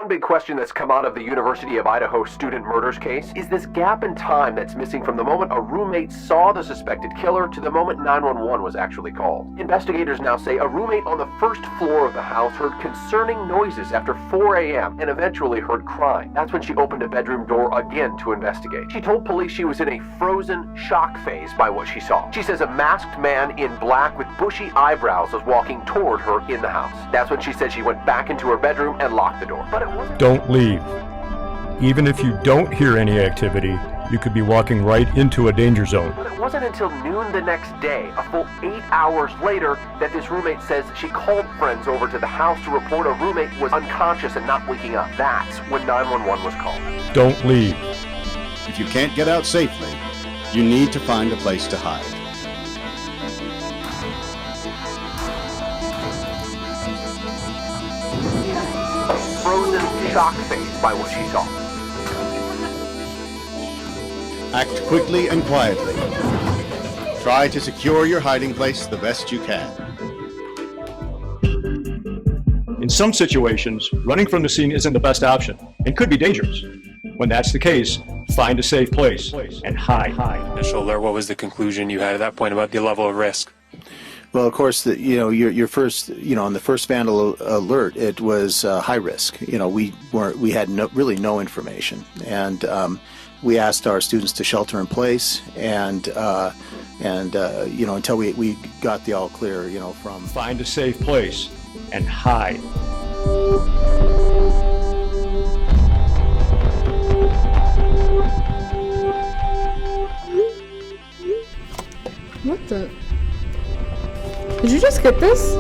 big question that's come out of the University of Idaho student murders case is this gap in time that's missing from the moment a roommate saw the suspected killer to the moment 911 was actually called. Investigators now say a roommate on the first floor of the house heard concerning noises after 4 a.m. and eventually heard crying. That's when she opened a bedroom door again to investigate. She told police she was in a frozen shock phase by what she saw. She says a masked man in black with bushy eyebrows was walking toward her in the house. That's when she said she went back into her bedroom and locked the door. But it wasn't. Don't leave. Even if you don't hear any activity, you could be walking right into a danger zone. But it wasn't until noon the next day, a full 8 hours later, that this roommate says she called friends over to the house to report a roommate was unconscious and not waking up. That's when 911 was called. Don't leave. If you can't get out safely, you need to find a place to hide. Frozen shock phase by what she saw. Act quickly and quietly. Try to secure your hiding place the best you can. In some situations, running from the scene isn't the best option and could be dangerous. When that's the case, find a safe place and hide. Initial alert, what was the conclusion you had at that point about the level of risk? Well, of course, your first, on the first vandal alert, it was high risk. We had really no information, and we asked our students to shelter in place, and until we got the all clear, from. Find a safe place and hide. What the? Did you just get this?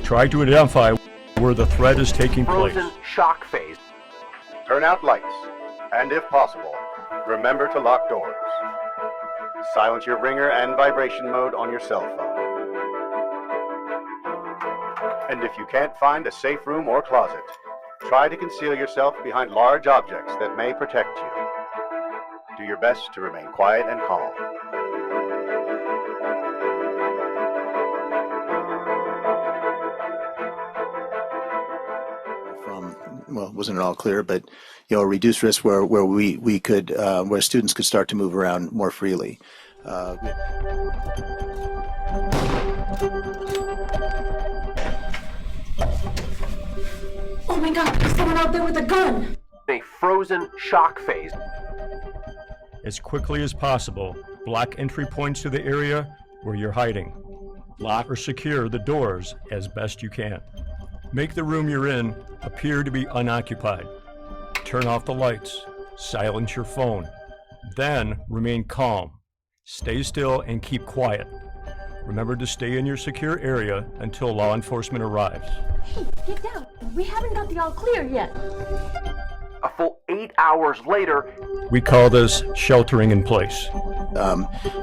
Try to identify where the threat is taking place. Frozen shock phase. Turn out lights, and if possible, remember to lock doors. Silence your ringer and vibration mode on your cell phone. And if you can't find a safe room or closet, try to conceal yourself behind large objects that may protect you. Do your best to remain quiet and calm. Well, it wasn't at all clear, but a reduced risk where we could where students could start to move around more freely. Oh my God! There's someone out there with a gun. A frozen shock phase. As quickly as possible, block entry points to the area where you're hiding. Lock or secure the doors as best you can. Make the room you're in appear to be unoccupied. Turn off the lights. Silence your phone. Then remain calm. Stay still and keep quiet. Remember to stay in your secure area until law enforcement arrives. Hey, get down. We haven't got the all clear yet. A full 8 hours later, we call this sheltering in place.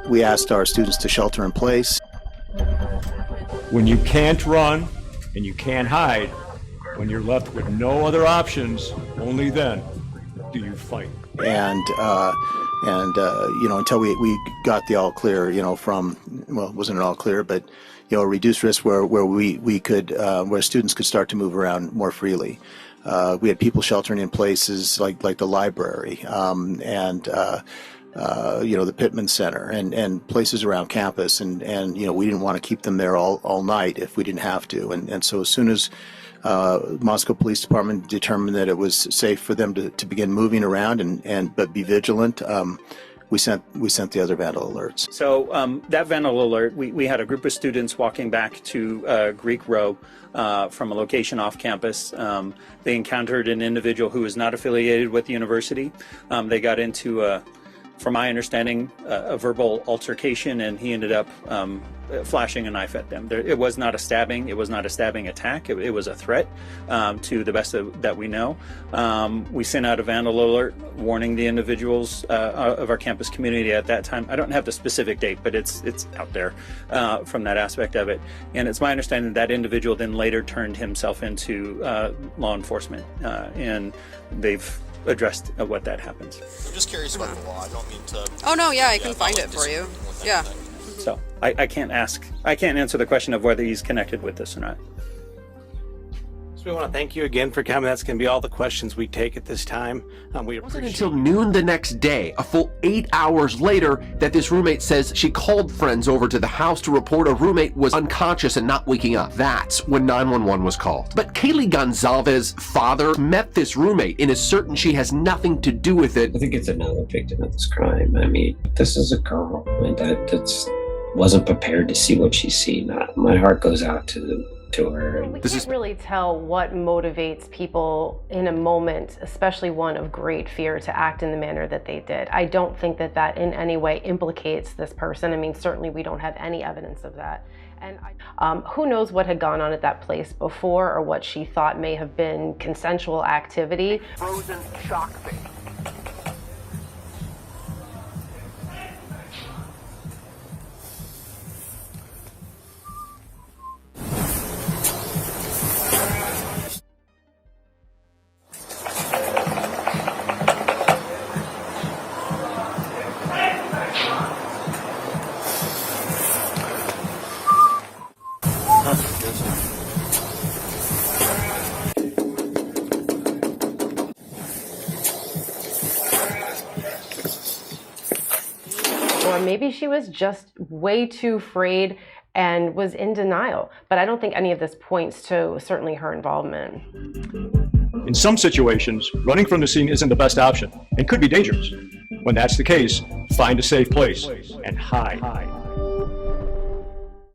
We asked our students to shelter in place. When you can't run and you can't hide, when you're left with no other options, only then do you fight. And until we got the all clear, from, well, it wasn't all clear, but a reduced risk where we could where students could start to move around more freely. We had people sheltering in places like the library and the Pittman Center and places around campus, and we didn't want to keep them there all night if we didn't have to. And so as soon as Moscow Police Department determined that it was safe for them to begin moving around but be vigilant, we sent the other vandal alerts. So that vandal alert, we had a group of students walking back to Greek Row from a location off campus. They encountered an individual who was not affiliated with the university. They got into, from my understanding, a verbal altercation, and he ended up flashing a knife at them. It was not a stabbing. It was not a stabbing attack. It was a threat, to the best that we know. We sent out a vandal alert warning the individuals of our campus community at that time. I don't have the specific date, but it's out there from that aspect of it. And it's my understanding that individual then later turned himself into law enforcement, and they've addressed what that happens. I'm just curious about the law. I don't mean to. Oh no, yeah, I can find it for you. Yeah. So I can't answer the question of whether he's connected with this or not. We want to thank you again for coming. That's going to be all the questions we take at this time. We It wasn't appreciate until noon the next day, a full 8 hours later, that this roommate says she called friends over to the house to report a roommate was unconscious and not waking up. That's when 911 was called. But Kaylee Gonzalez's father met this roommate and is certain she has nothing to do with it. I think it's another victim of this crime. I mean, this is a girl that's wasn't prepared to see what she's seen. My heart goes out to her. We can't really tell what motivates people in a moment, especially one of great fear, to act in the manner that they did. I don't think that that in any way implicates this person. I mean, certainly we don't have any evidence of that. And who knows what had gone on at that place before, or what she thought may have been consensual activity. Frozen shock face. Or maybe she was just way too afraid and was in denial. But I don't think any of this points to certainly her involvement. In some situations, running from the scene isn't the best option and could be dangerous. When that's the case, find a safe place and hide.